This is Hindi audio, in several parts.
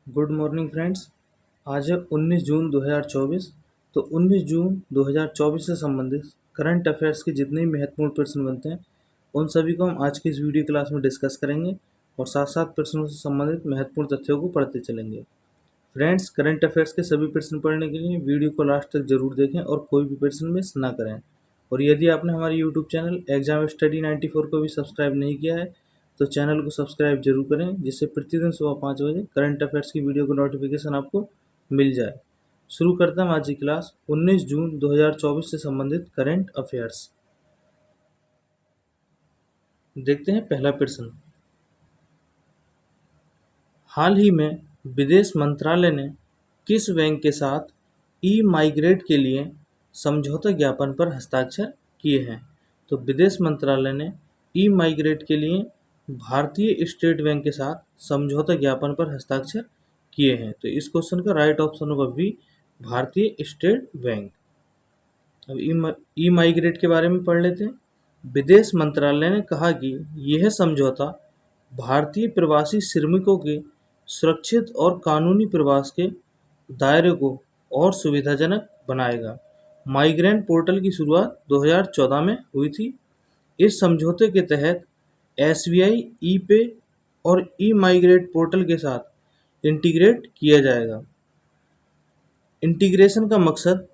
Good morning friends. आज है 19 जून 2024। तो 19 जून 2024 से संबंधित करंट अफेयर्स के जितने भी महत्वपूर्ण प्रश्न बनते हैं उन सभी को हम आज की इस वीडियो क्लास में डिस्कस करेंगे और साथ साथ प्रश्नों से संबंधित महत्वपूर्ण तथ्यों को पढ़ते चलेंगे। फ्रेंड्स, करंट अफेयर्स के सभी प्रश्न पढ़ने के लिए वीडियो को लास्ट तक जरूर देखें और कोई भी प्रश्न मिस ना करें। और यदि आपने हमारे यूट्यूब चैनल एग्जाम स्टडी 94 को भी सब्सक्राइब नहीं किया है तो चैनल को सब्सक्राइब जरूर करें, जिससे प्रतिदिन सुबह 5 बजे करंट अफेयर्स की वीडियो को नोटिफिकेशन आपको मिल जाए। शुरू करते हैं आज की क्लास 19 जून 2024 से संबंधित करंट अफेयर्स। देखते हैं पहला प्रश्न। हाल ही में विदेश मंत्रालय ने किस बैंक के साथ ई माइग्रेट के लिए समझौता ज्ञापन पर हस्ताक्षर किए हैं? तो विदेश मंत्रालय ने ई माइग्रेट के लिए भारतीय स्टेट बैंक के साथ समझौता ज्ञापन पर हस्ताक्षर किए हैं। तो इस क्वेश्चन का राइट ऑप्शन होगा बी, भारतीय स्टेट बैंक। अब ई माइग्रेट के बारे में पढ़ लेते हैं। विदेश मंत्रालय ने कहा कि यह समझौता भारतीय प्रवासी श्रमिकों के सुरक्षित और कानूनी प्रवास के दायरे को और सुविधाजनक बनाएगा। माइग्रेंट पोर्टल की शुरुआत 2014 में हुई थी। इस समझौते के तहत एसबीआई ई पे और ई माइग्रेट पोर्टल के साथ इंटीग्रेट किया जाएगा। इंटीग्रेशन का मकसद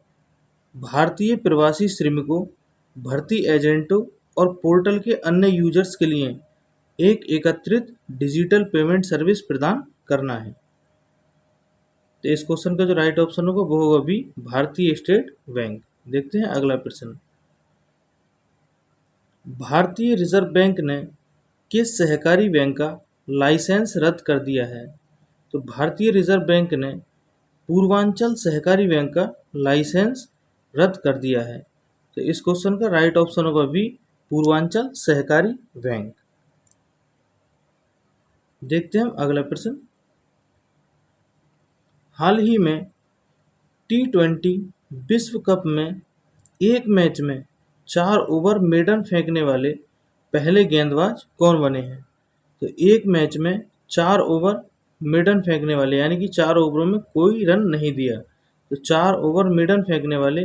भारतीय प्रवासी श्रमिकों, भर्ती एजेंटों और पोर्टल के अन्य यूजर्स के लिए एक एकत्रित डिजिटल पेमेंट सर्विस प्रदान करना है। तो इस क्वेश्चन का जो राइट ऑप्शन होगा वो होगा बी, भारतीय स्टेट बैंक। देखते हैं अगला प्रश्न। भारतीय रिजर्व बैंक ने किस सहकारी बैंक का लाइसेंस रद्द कर दिया है? तो भारतीय रिजर्व बैंक ने पूर्वांचल सहकारी बैंक का लाइसेंस रद्द कर दिया है। तो इस क्वेश्चन का राइट ऑप्शन होगा बी, पूर्वांचल सहकारी बैंक। देखते हैं अगला प्रश्न। हाल ही में T20 विश्व कप में एक मैच में 4 ओवर मेडन फेंकने वाले पहले गेंदबाज कौन बने हैं? तो एक मैच में 4 ओवर मेडन फेंकने वाले, यानी कि 4 ओवरों में कोई रन नहीं दिया, तो 4 ओवर मेडन फेंकने वाले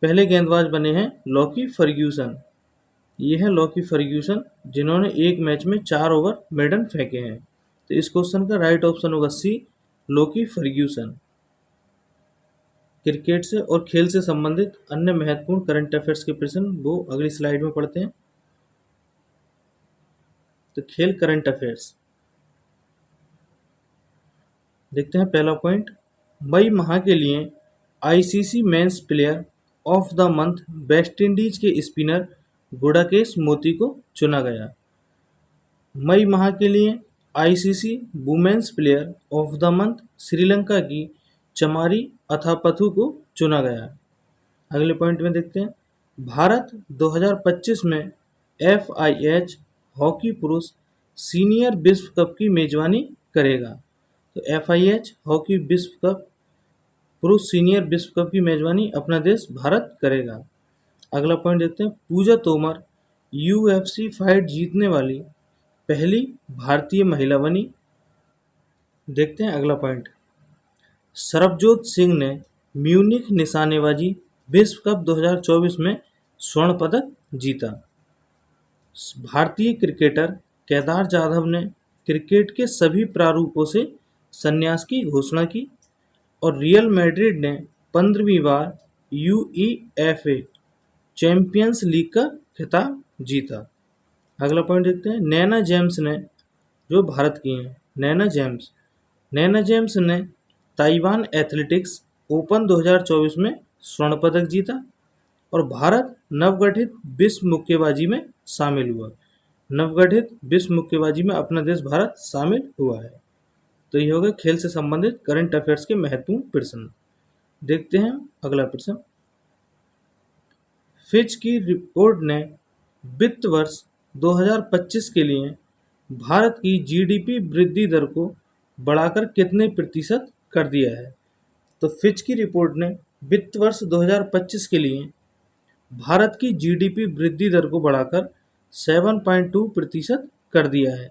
पहले गेंदबाज बने हैं लॉकी फर्ग्यूसन। ये है लॉकी फर्ग्यूसन, जिन्होंने एक मैच में 4 ओवर मेडन फेंके हैं। तो इस क्वेश्चन का राइट ऑप्शन होगा सी, लॉकी फर्ग्यूसन। क्रिकेट से और खेल से संबंधित अन्य महत्वपूर्ण करंट अफेयर्स के प्रश्न वो अगली स्लाइड में पढ़ते हैं। तो खेल करंट अफेयर्स देखते हैं। पहला पॉइंट, मई माह के लिए ICC men's player of the month West Indies के स्पिनर गुडाकेश मोती को चुना गया। मई माह के लिए ICC women's player of the month Sri Lanka की चमारी अथापथु को चुना गया। अगले पॉइंट में देखते हैं। भारत 2025 में FIH हॉकी पुरुष सीनियर विश्व कप की मेजबानी करेगा। तो FIH हॉकी विश्व कप पुरुष सीनियर विश्व कप की मेजबानी अपना देश भारत करेगा। अगला पॉइंट देखते हैं। पूजा तोमर UFC फाइट जीतने वाली पहली भारतीय महिला बनी। देखते हैं अगला पॉइंट। सरबजोत सिंह ने म्यूनिख निशानेबाजी विश्व कप 2024 में स्वर्ण पदक जीता। भारतीय क्रिकेटर केदार जाधव ने क्रिकेट के सभी प्रारूपों से संन्यास की घोषणा की और रियल मैड्रिड ने 15वीं बार UEFA चैंपियंस लीग का खिताब जीता। अगला पॉइंट देखते हैं। नैना जेम्स ने, जो भारत की हैं, नैना जेम्स ने ताइवान एथलेटिक्स ओपन 2024 में स्वर्ण पदक जीता और भारत नवगठित विश्व मुक्केबाजी में शामिल हुआ। नवगठित विश्व मुक्केबाजी में अपना देश भारत शामिल हुआ है। तो ये होगा खेल से संबंधित करंट अफेयर्स के महत्वपूर्ण प्रश्न। देखते हैं अगला प्रश्न। फिच की रिपोर्ट ने वित्त वर्ष 2025 के लिए भारत की GDP वृद्धि दर को बढ़ाकर कितने प्रतिशत कर दिया है? तो फिच की रिपोर्ट ने वित्त वर्ष 2025 के लिए भारत की जीडीपी वृद्धि दर को बढ़ाकर 7.2% कर दिया है।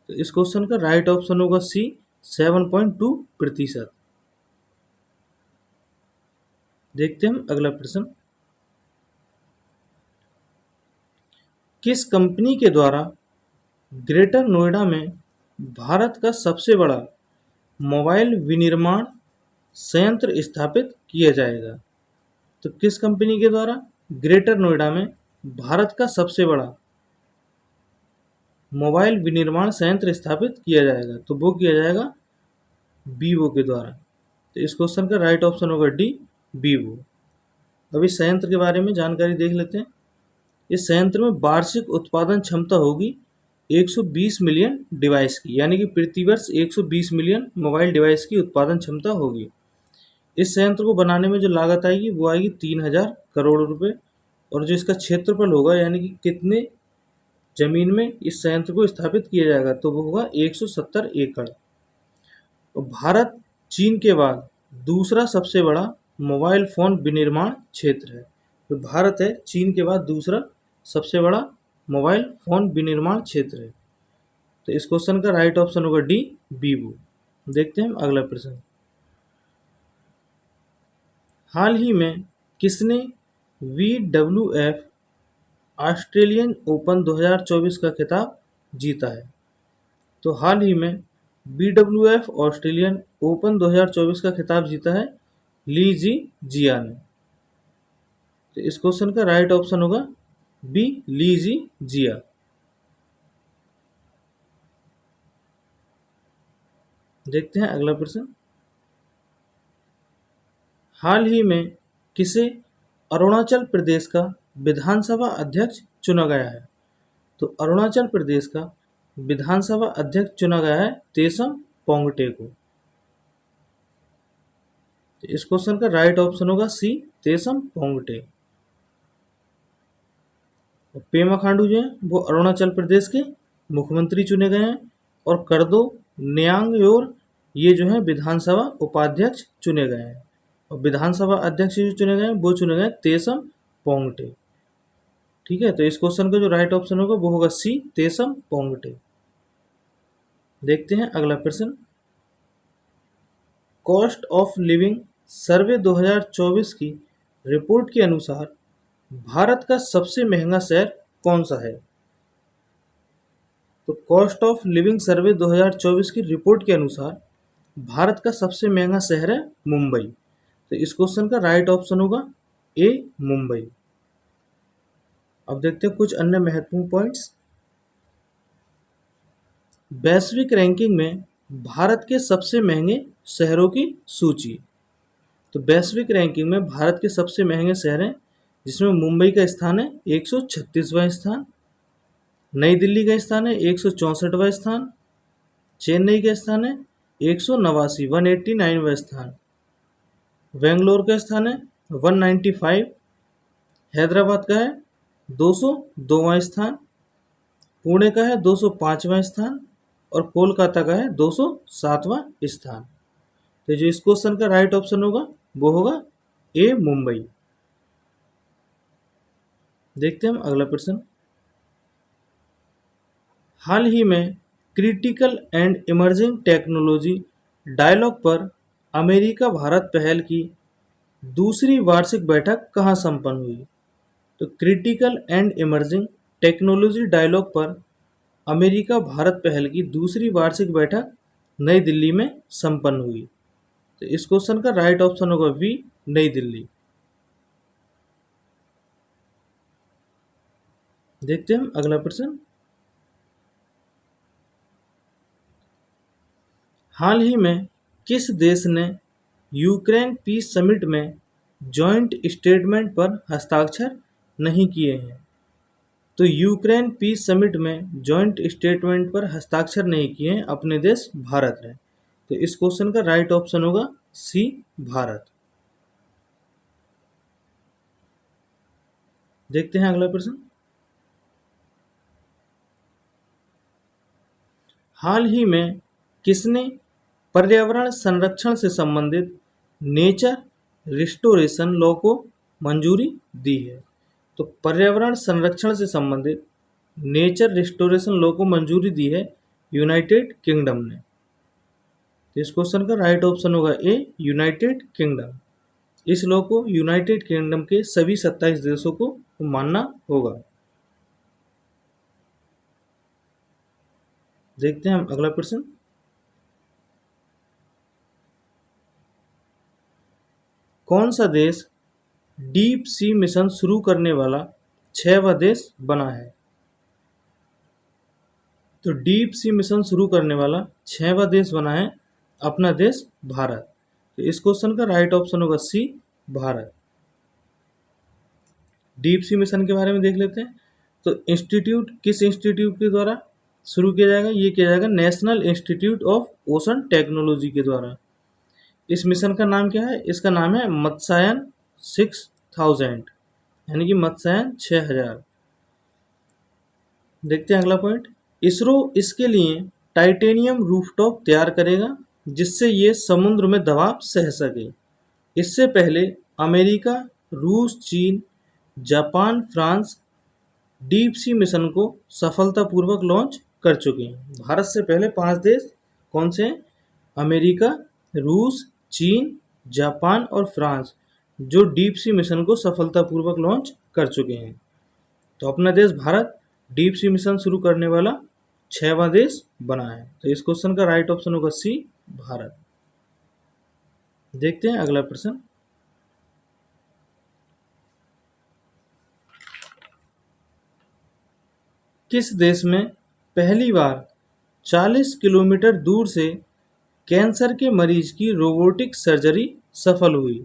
तो इस क्वेश्चन का राइट ऑप्शन होगा सी, 7.2%। देखते हैं हम अगला प्रश्न। किस कंपनी के द्वारा ग्रेटर नोएडा में भारत का सबसे बड़ा मोबाइल विनिर्माण संयंत्र स्थापित किया जाएगा? तो किस कंपनी के द्वारा ग्रेटर नोएडा में भारत का सबसे बड़ा मोबाइल विनिर्माण संयंत्र स्थापित किया जाएगा? तो वो किया जाएगा वीवो के द्वारा। तो इस क्वेश्चन का राइट ऑप्शन होगा डी, वीवो। अब इस संयंत्र के बारे में जानकारी देख लेते हैं। इस संयंत्र में वार्षिक उत्पादन क्षमता होगी 120 मिलियन डिवाइस की, यानी कि प्रतिवर्ष 120 मिलियन मोबाइल डिवाइस की उत्पादन क्षमता होगी। इस संयंत्र को बनाने में जो लागत आएगी वो आएगी 3000 करोड़ रुपए, और जो इसका क्षेत्रफल होगा, यानी कि कितने जमीन में इस संयंत्र को स्थापित किया जाएगा, तो वो होगा 170 एकड़। और भारत चीन के बाद दूसरा सबसे बड़ा मोबाइल फ़ोन विनिर्माण क्षेत्र है। तो भारत है चीन के बाद दूसरा सबसे बड़ा मोबाइल फ़ोन विनिर्माण क्षेत्र है। तो इस क्वेश्चन का राइट ऑप्शन होगा डी, वीवो। देखते हैं हम अगला प्रश्न। हाल ही में किसने WWF ऑस्ट्रेलियन ओपन 2024 का खिताब जीता है? तो हाल ही में WWF ऑस्ट्रेलियन ओपन 2024 का खिताब जीता है ली जी जिया ने। तो इस क्वेश्चन का राइट ऑप्शन होगा बी, ली जी जिया। देखते हैं अगला प्रश्न। हाल ही में किसे अरुणाचल प्रदेश का विधानसभा अध्यक्ष चुना गया है? तो अरुणाचल प्रदेश का विधानसभा अध्यक्ष चुना गया है तेसम पोंगटे को। तो इस क्वेश्चन का राइट ऑप्शन होगा सी, तेसम पोंगटे। पेमा खांडू जो है वो अरुणाचल प्रदेश के मुख्यमंत्री चुने गए हैं, और करदो न्यांगयोर ये जो है विधानसभा उपाध्यक्ष चुने गए हैं, और विधानसभा अध्यक्ष जो चुने गए हैं वो चुने गए तेसम पोंगटे। ठीक है, तो इस क्वेश्चन का जो राइट ऑप्शन होगा वो होगा सी, तेसम पोंगटे। देखते हैं अगला प्रश्न। कॉस्ट ऑफ लिविंग सर्वे 2024 की रिपोर्ट के अनुसार भारत का सबसे महंगा शहर कौन सा है? तो कॉस्ट ऑफ लिविंग सर्वे 2024 की रिपोर्ट के अनुसार भारत का सबसे महंगा शहर है मुंबई। तो इस क्वेश्चन का राइट ऑप्शन होगा ए, मुंबई। अब देखते हैं कुछ अन्य महत्वपूर्ण पॉइंट्स। वैश्विक रैंकिंग में भारत के सबसे महंगे शहरों की सूची। तो वैश्विक रैंकिंग में भारत के सबसे महंगे शहर हैं, जिसमें मुंबई का स्थान है 136वां स्थान, नई दिल्ली का स्थान है 164वां स्थान, चेन्नई का स्थान है 189वां स्थान, बेंगलोर का स्थान है 195, हैदराबाद का है 202वां स्थान, पुणे का है 205वां स्थान, और कोलकाता का है 207वां स्थान। तो जो इस क्वेश्चन का राइट ऑप्शन होगा वो होगा ए, मुंबई। देखते हैं हम अगला प्रश्न। हाल ही में critical and emerging technology dialogue पर अमेरिका भारत पहल की दूसरी वार्षिक बैठक कहाँ संपन्न हुई? तो critical and emerging technology dialogue पर अमेरिका भारत पहल की दूसरी वार्षिक बैठक नई दिल्ली में संपन्न हुई। तो इस क्वेश्चन का राइट ऑप्शन होगा बी, नई दिल्ली। देखते हैं हम अगला प्रश्न। हाल ही में किस देश ने यूक्रेन पीस समिट में जॉइंट स्टेटमेंट पर हस्ताक्षर नहीं किए हैं? तो यूक्रेन पीस समिट में जॉइंट स्टेटमेंट पर हस्ताक्षर नहीं किए हैं अपने देश भारत ने। तो इस क्वेश्चन का राइट ऑप्शन होगा सी, भारत। देखते हैं अगला प्रश्न। हाल ही में किसने पर्यावरण संरक्षण से संबंधित नेचर रिस्टोरेशन लॉ को मंजूरी दी है? तो पर्यावरण संरक्षण से संबंधित नेचर रिस्टोरेशन लॉ को मंजूरी दी है यूनाइटेड किंगडम ने। तो इस क्वेश्चन का राइट ऑप्शन होगा ए, यूनाइटेड किंगडम। इस लॉ को यूनाइटेड किंगडम के सभी 27 देशों को मानना होगा। देखते हैं हम अगला प्रश्न। कौन सा देश डीप सी मिशन शुरू करने वाला 6वां देश बना है? तो डीप सी मिशन शुरू करने वाला 6वां देश बना है अपना देश भारत। तो इस क्वेश्चन का राइट ऑप्शन होगा सी, भारत। डीप सी मिशन के बारे में देख लेते हैं। तो इंस्टीट्यूट किस इंस्टीट्यूट के द्वारा शुरू किया जाएगा? ये किया जाएगा national institute of ocean technology के द्वारा। इस मिशन का नाम क्या है? इसका नाम है मत्स्यायन 6000, यानी कि मत्स्यायन 6000। देखते हैं अगला पॉइंट। इसरो इसके लिए टाइटेनियम रूफटॉप तैयार करेगा जिससे ये समुद्र में दबाव सह सके। इससे पहले अमेरिका, रूस, चीन, Japan, France deep sea mission को सफलतापूर्वक लॉन्च कर चुके हैं। भारत से पहले 5 देश कौन से हैं? अमेरिका, रूस, चीन, जापान और फ्रांस, जो डीप सी मिशन को सफलतापूर्वक लॉन्च कर चुके हैं। तो अपना देश भारत डीप सी मिशन शुरू करने वाला 6वां देश बना है। तो इस क्वेश्चन का राइट ऑप्शन होगा सी, भारत। देखते हैं अगला प्रश्न। किस देश में पहली बार 40 किलोमीटर दूर से कैंसर के मरीज की रोबोटिक सर्जरी सफल हुई?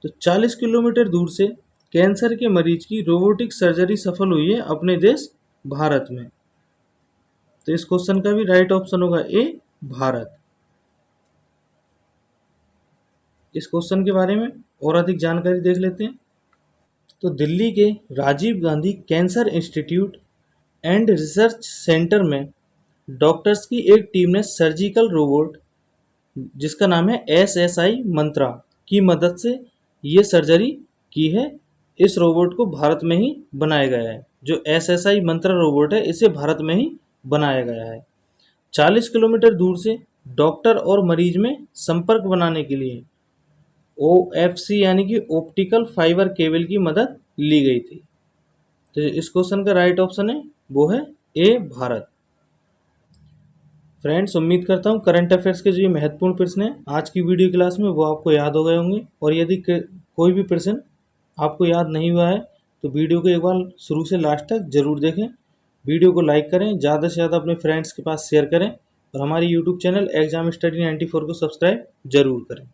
तो 40 किलोमीटर दूर से कैंसर के मरीज की रोबोटिक सर्जरी सफल हुई है अपने देश भारत में। तो इस क्वेश्चन का भी राइट ऑप्शन होगा ए, भारत। इस क्वेश्चन के बारे में और अधिक जानकारी देख लेते हैं। तो दिल्ली के Rajiv Gandhi cancer institute and research centre में डॉक्टर्स की एक टीम ने सर्जिकल रोबोट जिसका नाम है SSI मंत्रा की मदद से ये सर्जरी की है। इस रोबोट को भारत में ही बनाया गया है। जो SSI मंत्रा रोबोट है इसे भारत में ही बनाया गया है। 40 किलोमीटर दूर से डॉक्टर और मरीज में संपर्क बनाने के लिए OFC यानी कि ऑप्टिकल फाइबर केबल की मदद ली गई थी। तो इस क्वेश्चन का राइट ऑप्शन है वो है ए, भारत। फ्रेंड्स, उम्मीद करता हूँ करंट अफेयर्स के जो ये महत्वपूर्ण प्रश्न हैं आज की वीडियो क्लास में वो आपको याद हो गए होंगे। और यदि कोई भी प्रश्न आपको याद नहीं हुआ है तो वीडियो को एक बार शुरू से लास्ट तक जरूर देखें। वीडियो को लाइक करें, ज़्यादा से ज़्यादा अपने फ्रेंड्स के पास शेयर करें और हमारी यूट्यूब चैनल एग्जाम स्टडी 94 को सब्सक्राइब जरूर करें।